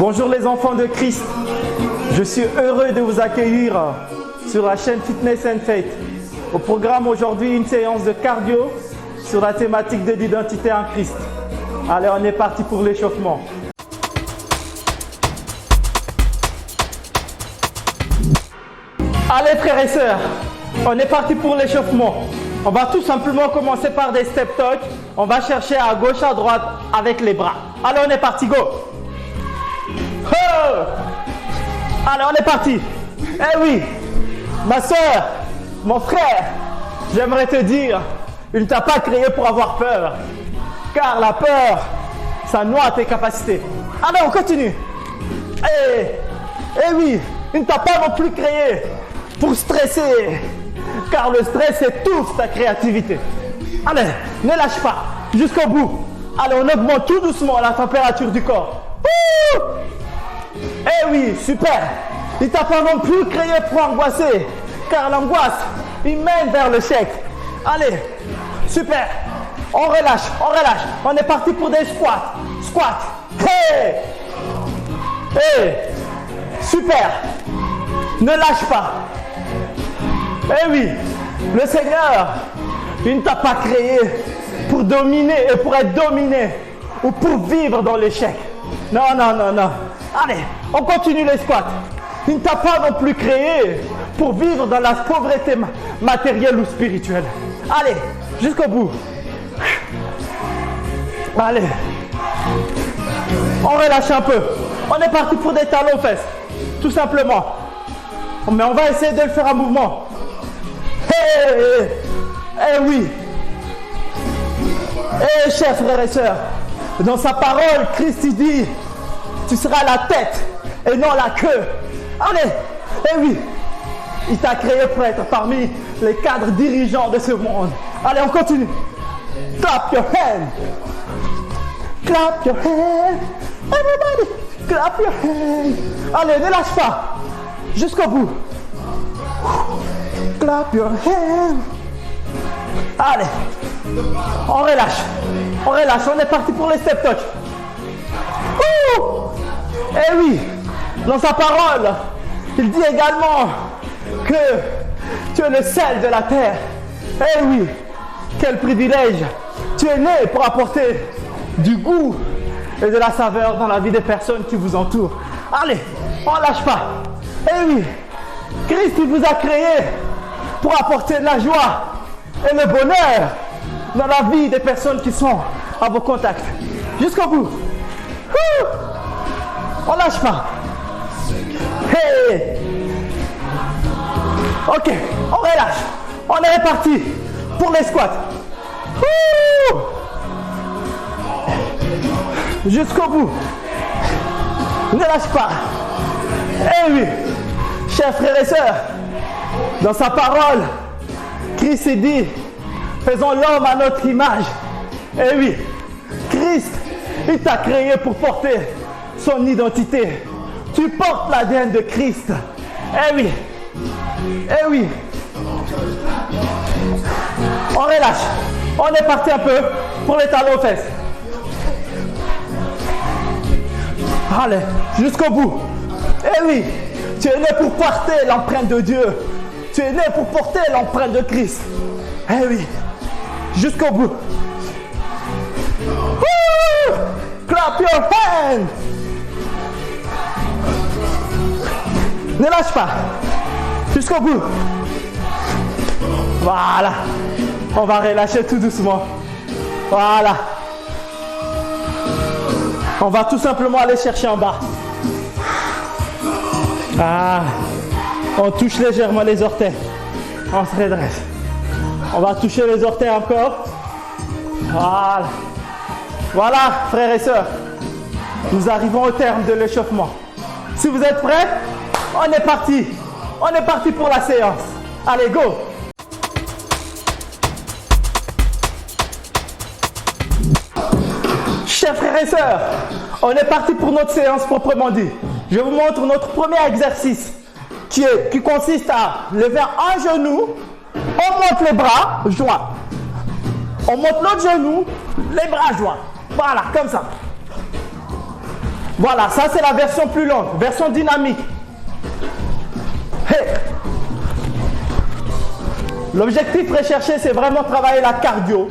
Bonjour les enfants de Christ, je suis heureux de vous accueillir sur la chaîne Fitness and Faith. Au programme aujourd'hui, une séance de cardio sur la thématique de l'identité en Christ. Allez, on est parti pour l'échauffement. Allez frères et sœurs, on est parti pour l'échauffement. On va tout simplement commencer par des step touch. On va chercher à gauche, à droite avec les bras. Allez, on est parti, go! Oh! Allez, on est parti. Eh oui, ma soeur, mon frère, j'aimerais te dire, il ne t'a pas créé pour avoir peur. Car la peur, ça noie tes capacités. Allez, on continue. Eh oui, il ne t'a pas non plus créé pour stresser. Car le stress étouffe ta créativité. Allez, ne lâche pas, jusqu'au bout. Allez, on augmente tout doucement la température du corps. Ouh! Eh oui, super. Il t'a pas non plus créé pour angoisser. Car l'angoisse, il mène vers le chèque. Allez, super. On relâche, on relâche. On est parti pour des squats. Squat. Hey! Hey! Super. Ne lâche pas. Eh oui, le Seigneur, il ne t'a pas créé pour dominer et pour être dominé ou pour vivre dans l'échec. Non, non, non, non. Allez, on continue les squats. Il ne t'a pas non plus créé pour vivre dans la pauvreté matérielle ou spirituelle. Allez, jusqu'au bout. Allez. On relâche un peu. On est parti pour des talons fesses. Tout simplement. Mais on va essayer de le faire en mouvement. Eh oui. Eh chers frères et sœurs, dans sa parole, Christ il dit, tu seras la tête et non la queue. Allez, eh oui, il t'a créé pour être parmi les cadres dirigeants de ce monde. Allez, on continue. Clap your hand. Clap your hand. Everybody, clap your hand. Allez, ne lâche pas. Jusqu'au bout. Clap your hand. Allez, on relâche. On relâche, on est parti pour les step touch. Eh oui, dans sa parole, il dit également que tu es le sel de la terre. Eh oui, quel privilège. Tu es né pour apporter du goût et de la saveur dans la vie des personnes qui vous entourent. Allez, on ne lâche pas. Eh oui, Christ il vous a créé pour apporter de la joie et le bonheur dans la vie des personnes qui sont à vos contacts. Jusqu'au bout. On lâche pas. Hey. Ok, on relâche. On est reparti pour les squats. Jusqu'au bout. Ne lâche pas. Eh oui, chers frères et sœurs, dans sa parole, Christ dit, faisons l'homme à notre image. Eh oui, Christ, il t'a créé pour porter son identité. Tu portes l'ADN de Christ. Eh oui. Eh oui. On relâche. On est parti un peu pour les talons aux fesses. Allez, jusqu'au bout. Eh oui. Tu es né pour porter l'empreinte de Dieu. Tu es né pour porter l'empreinte de Christ. Eh oui. Jusqu'au bout. Woo! Clap your hands. Ne lâche pas. Jusqu'au bout. Voilà. On va relâcher tout doucement. Voilà. On va tout simplement aller chercher en bas. Ah. On touche légèrement les orteils. On se redresse. On va toucher les orteils encore. Voilà. Voilà, frères et sœurs. Nous arrivons au terme de l'échauffement. Si vous êtes prêts, on est parti. On est parti pour la séance. Allez, go! Chers frères et sœurs, on est parti pour notre séance proprement dit. Je vous montre notre premier exercice qui consiste à lever un genou, on monte les bras joints. On monte l'autre genou, les bras joints. Voilà, comme ça. Voilà, ça c'est la version plus longue, version dynamique. Hey. L'objectif recherché, c'est vraiment travailler la cardio.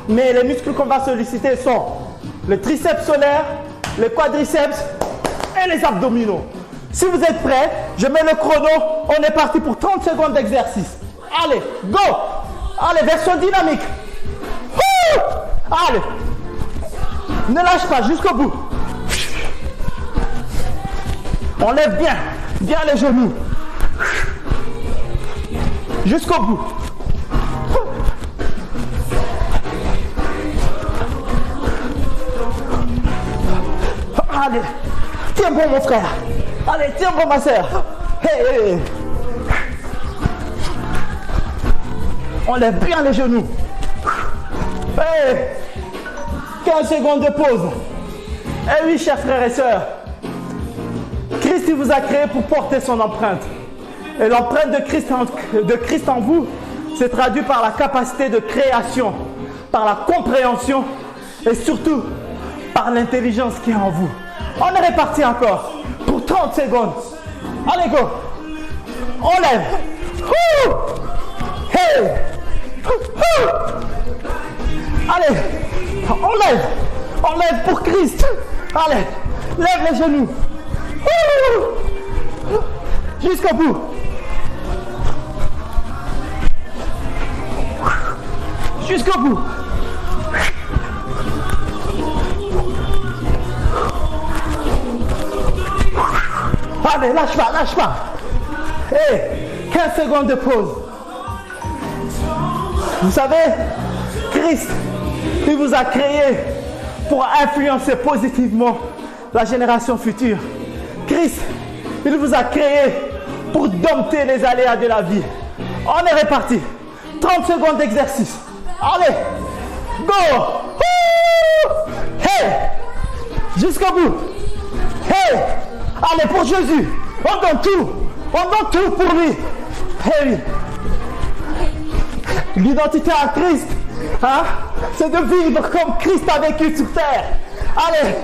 Mais les muscles qu'on va solliciter sont le triceps solaire, les quadriceps et les abdominaux. Si vous êtes prêts, je mets le chrono. On est parti pour 30 secondes d'exercice. Allez, go! Allez, version dynamique. Allez. Ne lâche pas, jusqu'au bout. On lève bien, bien les genoux. Jusqu'au bout. Allez, tiens bon mon frère. Allez, tiens bon ma soeur. Hey, hey. On lève bien les genoux. Hey. 15 secondes de pause. Eh oui, chers frères et sœurs, Christ il vous a créé pour porter son empreinte. Et l'empreinte de Christ en vous se traduit par la capacité de création, par la compréhension et surtout par l'intelligence qui est en vous. On est réparti encore pour 30 secondes. Allez, go. On lève. Hey. Allez, on lève. On lève pour Christ. Allez, lève les genoux. Jusqu'au bout. Jusqu'au bout. Allez, lâche pas, lâche pas. Hey, 15 secondes de pause. Vous savez, Christ, il vous a créé pour influencer positivement la génération future. Christ, il vous a créé pour dompter les aléas de la vie. On est réparti. 30 secondes d'exercice. Allez, go. Hey, jusqu'au bout. Hey, allez pour Jésus. On donne tout. On donne tout pour lui. Hey, l'identité à Christ, hein, c'est de vivre comme Christ a vécu sur terre. Allez.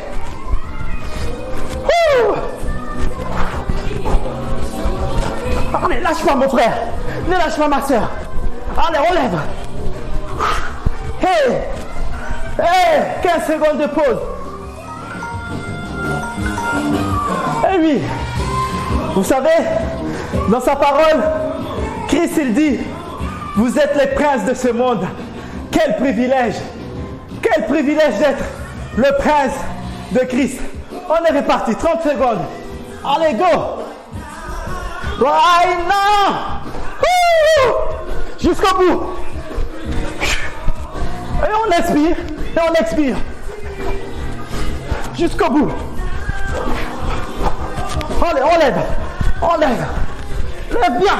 Allez, lâche pas mon frère. Ne lâche pas ma soeur. Allez, on lève. Hey, hey, 15 secondes de pause. Eh oui, vous savez, dans sa parole, Christ il dit, vous êtes les princes de ce monde. Quel privilège d'être le prince de Christ. On est reparti, 30 secondes. Allez, go. Right now. Jusqu'au bout. Et on expire, et on expire. Jusqu'au bout. Allez, on lève. On lève. Lève bien.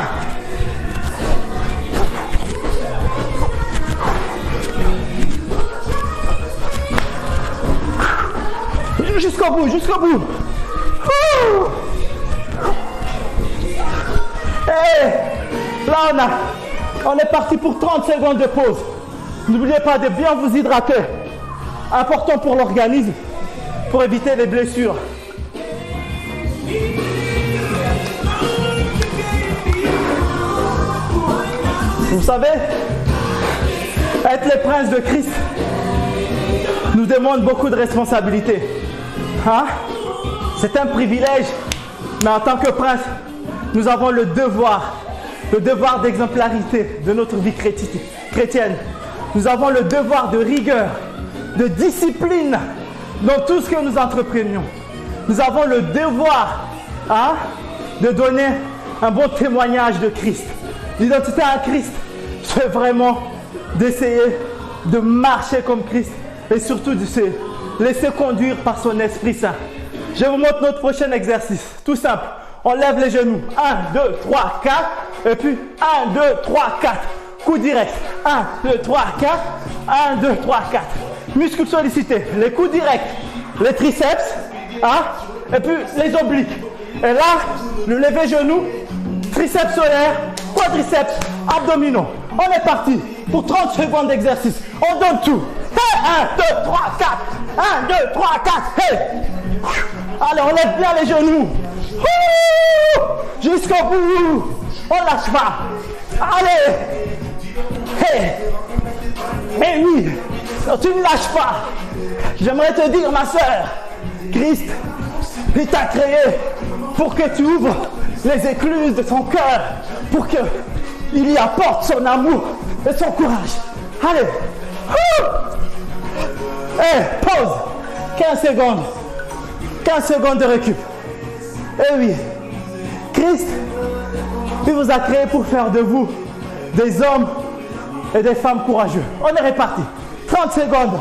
Jusqu'au bout, jusqu'au bout. Hey, là on est parti pour 30 secondes de pause. N'oubliez pas de bien vous hydrater. Important pour l'organisme, pour éviter les blessures. Vous savez, être les princes de Christ nous demande beaucoup de responsabilités. Hein? C'est un privilège, mais en tant que prince, nous avons le devoir d'exemplarité de notre vie chrétienne. Nous avons le devoir de rigueur, de discipline dans tout ce que nous entreprenions. Nous avons le devoir de donner un bon témoignage de Christ. L'identité à Christ, c'est vraiment d'essayer de marcher comme Christ et surtout de se laisser conduire par son Esprit Saint. Je vous montre notre prochain exercice. Tout simple. On lève les genoux. 1, 2, 3, 4. Et puis 1, 2, 3, 4. Coup direct. 1, 2, 3, 4. 1, 2, 3, 4. Muscles sollicités. Les coups directs. Les triceps. Et puis les obliques. Et là, le lever genoux. Triceps solaire. Quadriceps. Abdominaux. On est parti pour 30 secondes d'exercice. On donne tout. Hey, 1, 2, 3, 4. 1, 2, 3, 4. Hey. Allez, on lève bien les genoux. Jusqu'au bout. On lâche pas. Allez. Hey. Eh oui. Tu ne lâches pas. J'aimerais te dire, ma soeur, Christ, il t'a créé pour que tu ouvres les écluses de son cœur, pour qu'il y apporte son amour et son courage. Allez. Hey, pause. 15 secondes. 15 secondes de récup. Eh oui. Christ, il vous a créé pour faire de vous des hommes et des femmes courageux. On est répartis. 30 secondes.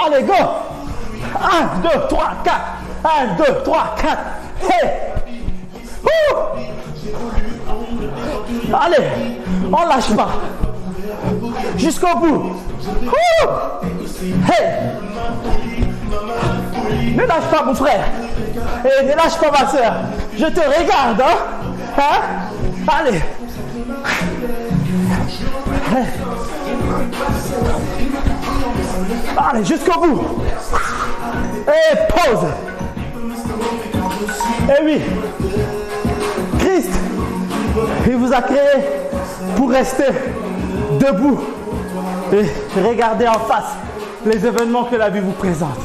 Allez, go. 1, 2, 3, 4. 1, 2, 3, 4. Hey. Allez, on lâche pas. Jusqu'au bout. Hey. Ne lâche pas, mon frère. Et ne lâche pas, ma soeur. Je te regarde, hein? Allez. Allez, jusqu'au bout. Et pause. Et oui. Christ, il vous a créé pour rester debout et regarder en face les événements que la vie vous présente.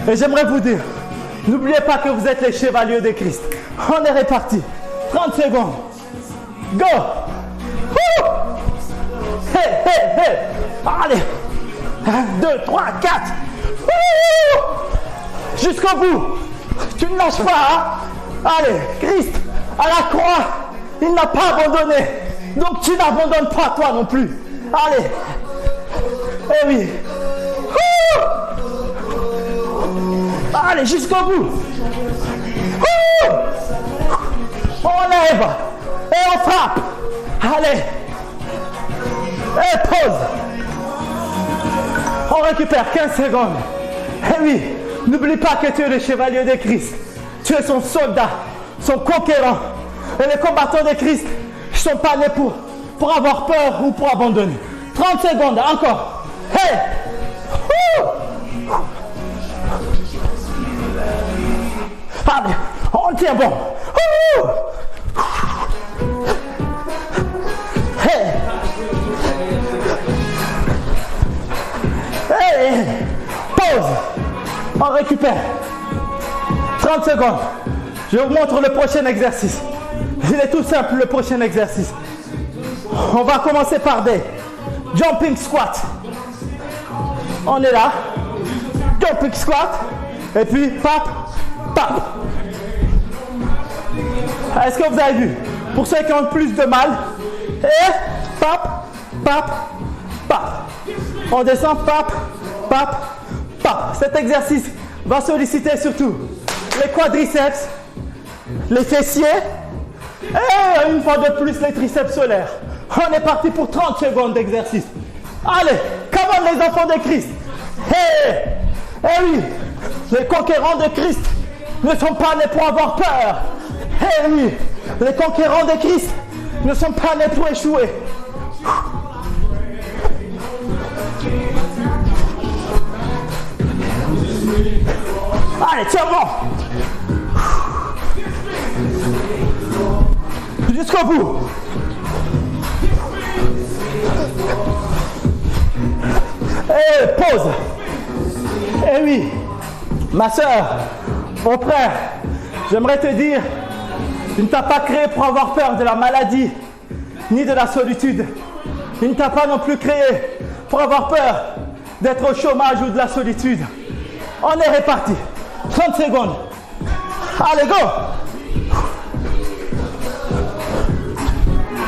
Et j'aimerais vous dire, n'oubliez pas que vous êtes les chevaliers de Christ. On est répartis. 30 secondes. Go. Hey, hey, hey. Allez. 1, 2, 3, 4. Jusqu'au bout. Tu ne lâches pas, hein? Allez, Christ, à la croix, il n'a pas abandonné. Donc tu n'abandonnes pas toi non plus. Allez. Eh oui. Allez, jusqu'au bout. On lève. Et on frappe. Allez. Et pause. On récupère 15 secondes. Eh oui, n'oublie pas que tu es le chevalier de Christ. Tu es son soldat, son conquérant. Et les combattants de Christ ne sont pas nés pour avoir peur ou pour abandonner. 30 secondes, encore. Hey! Allez, on tient bon. Hey! Hey! Pause. On récupère. 30 secondes. Je vous montre le prochain exercice. Il est tout simple, le prochain exercice. On va commencer par des jumping squats. On est là. Jumping squat. Et puis, pap, pap. Est-ce que vous avez vu? Pour ceux qui ont plus de mal. Et pap, pap, pap. On descend, pap, pap, pap. Cet exercice va solliciter surtout les quadriceps, les fessiers et une fois de plus les triceps solaires. On est parti pour 30 secondes d'exercice. Allez, come on les enfants de Christ. Hey, eh oui, les conquérants de Christ ne sont pas nés pour avoir peur. Eh oui, les conquérants de Christ ne sont pas nés pour échouer. Allez, tiens bon. Jusqu'au bout. Et pause. Eh oui, ma soeur, mon frère, j'aimerais te dire, il ne t'a pas créé pour avoir peur de la maladie, ni de la solitude. Il ne t'a pas non plus créé pour avoir peur d'être au chômage ou de la solitude. On est réparti. 30 secondes. Allez, go.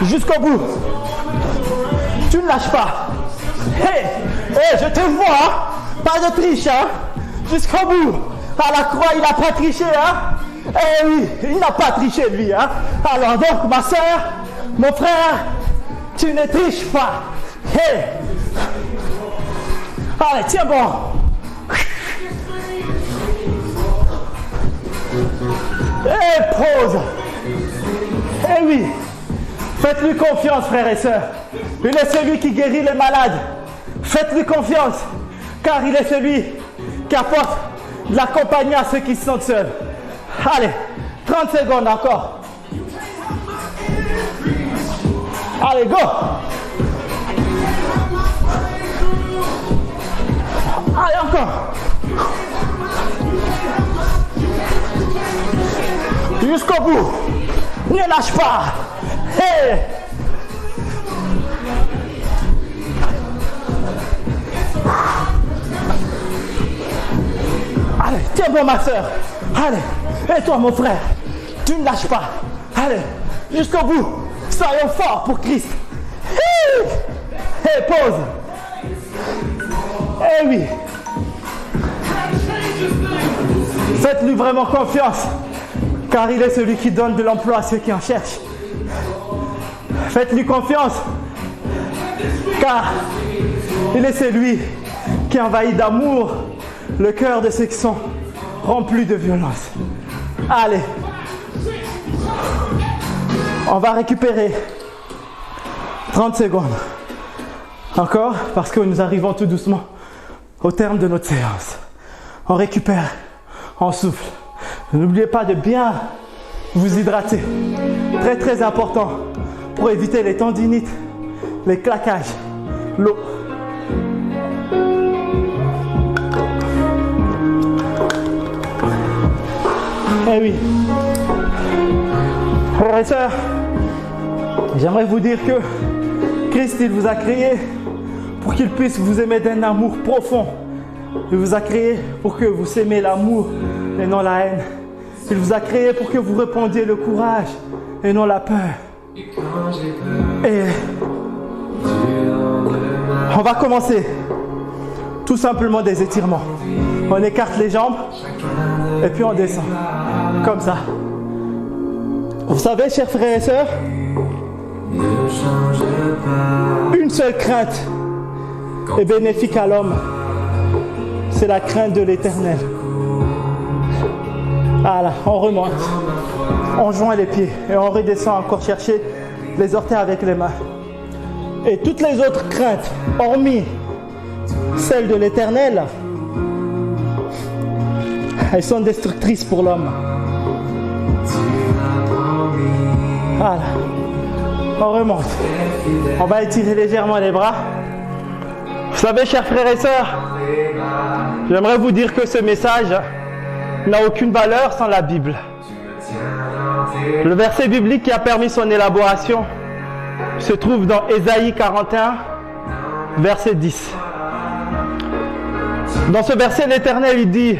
Jusqu'au bout. Tu ne lâches pas. Hey, hey, je te vois. Pas de triche, hein. Jusqu'au bout. À la croix, il n'a pas triché, hein. Eh oui, il n'a pas triché, lui, hein. Alors donc, ma soeur, mon frère, tu ne triches pas. Hey. Allez, tiens bon. Et pause. Eh oui. Faites-lui confiance, frères et sœurs. Il est celui qui guérit les malades. Faites-lui confiance, car il est celui qui apporte de la compagnie à ceux qui se sentent seuls. Allez, 30 secondes encore. Allez, go. Allez, encore. Jusqu'au bout. Ne lâche pas. Hey. Allez, tiens bon ma soeur. Allez, et toi mon frère, tu ne lâches pas. Allez, jusqu'au bout. Soyons forts pour Christ. Hey, pause. Eh oui. Faites-lui vraiment confiance, car il est celui qui donne de l'emploi à ceux qui en cherchent. Faites-lui confiance, car il est celui qui envahit d'amour le cœur de ceux qui sont remplis de violence. Allez, on va récupérer 30 secondes. Encore, parce que nous arrivons tout doucement au terme de notre séance. On récupère, on souffle. N'oubliez pas de bien vous hydrater. Très très important pour éviter les tendinites, les claquages, l'eau. Eh oui, frères et sœurs, j'aimerais vous dire que Christ, il vous a créé pour qu'il puisse vous aimer d'un amour profond. Il vous a créé pour que vous aimiez l'amour et non la haine. Il vous a créé pour que vous répandiez le courage et non la peur. Et on va commencer tout simplement des étirements. On écarte les jambes et puis on descend. Comme ça. Vous savez, chers frères et sœurs, une seule crainte est bénéfique à l'homme. C'est la crainte de l'Éternel. Voilà, on remonte. On joint les pieds et on redescend encore chercher les orteils avec les mains. Et toutes les autres craintes, hormis celles de l'Éternel, elles sont destructrices pour l'homme. Voilà. On remonte. On va étirer légèrement les bras. Vous savez, chers frères et sœurs, j'aimerais vous dire que ce message n'a aucune valeur sans la Bible. Le verset biblique qui a permis son élaboration se trouve dans Ésaïe 41, verset 10. Dans ce verset, l'Éternel il dit: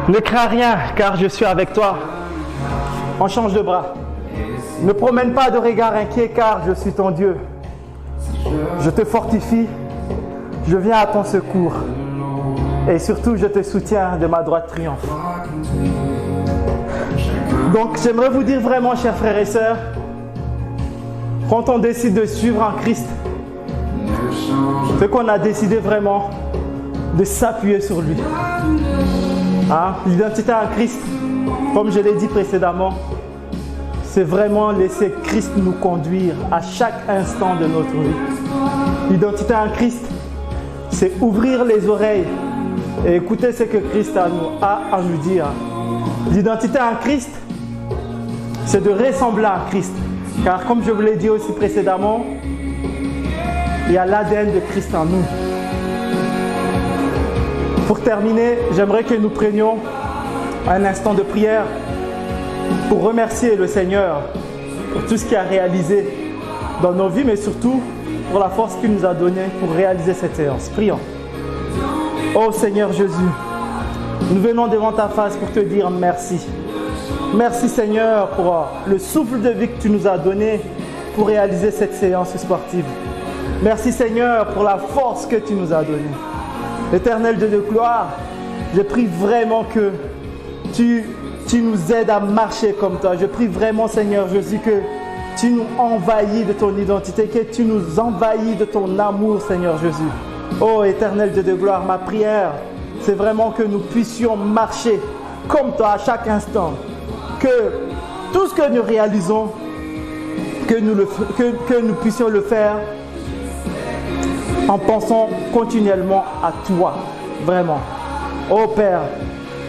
ne crains rien, car je suis avec toi. On change de bras. Ne promène pas de regard inquiet, car je suis ton Dieu. Je te fortifie, je viens à ton secours. Et surtout, je te soutiens de ma droite triomphe. Donc, j'aimerais vous dire vraiment, chers frères et sœurs, quand on décide de suivre en Christ, c'est qu'on a décidé vraiment de s'appuyer sur lui. Hein? L'identité en Christ, comme je l'ai dit précédemment, c'est vraiment laisser Christ nous conduire à chaque instant de notre vie. L'identité en Christ, c'est ouvrir les oreilles et écouter ce que Christ a à nous dire. L'identité en Christ, c'est de ressembler à Christ. Car comme je vous l'ai dit aussi précédemment, il y a l'ADN de Christ en nous. Pour terminer, j'aimerais que nous prenions un instant de prière pour remercier le Seigneur pour tout ce qu'il a réalisé dans nos vies, mais surtout pour la force qu'il nous a donnée pour réaliser cette séance. Prions. Oh Seigneur Jésus, nous venons devant ta face pour te dire merci. Merci Seigneur pour le souffle de vie que tu nous as donné pour réaliser cette séance sportive. Merci Seigneur pour la force que tu nous as donnée. Éternel Dieu de gloire, je prie vraiment que tu nous aides à marcher comme toi. Je prie vraiment Seigneur Jésus que tu nous envahis de ton identité, que tu nous envahis de ton amour Seigneur Jésus. Oh Éternel Dieu de gloire, ma prière, c'est vraiment que nous puissions marcher comme toi à chaque instant. Que tout ce que nous réalisons, que nous puissions le faire en pensant continuellement à toi, vraiment. Oh Père,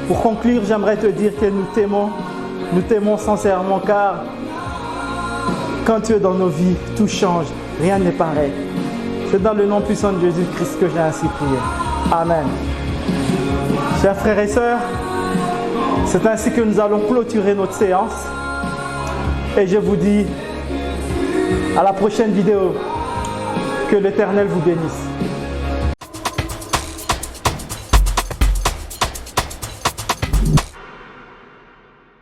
Pour conclure, j'aimerais te dire que nous t'aimons sincèrement, car quand tu es dans nos vies, tout change, rien n'est pareil. C'est dans le nom puissant de Jésus-Christ que j'ai ainsi prié. Amen. Chers frères et sœurs, c'est ainsi que nous allons clôturer notre séance. Et je vous dis à la prochaine vidéo. Que l'Éternel vous bénisse.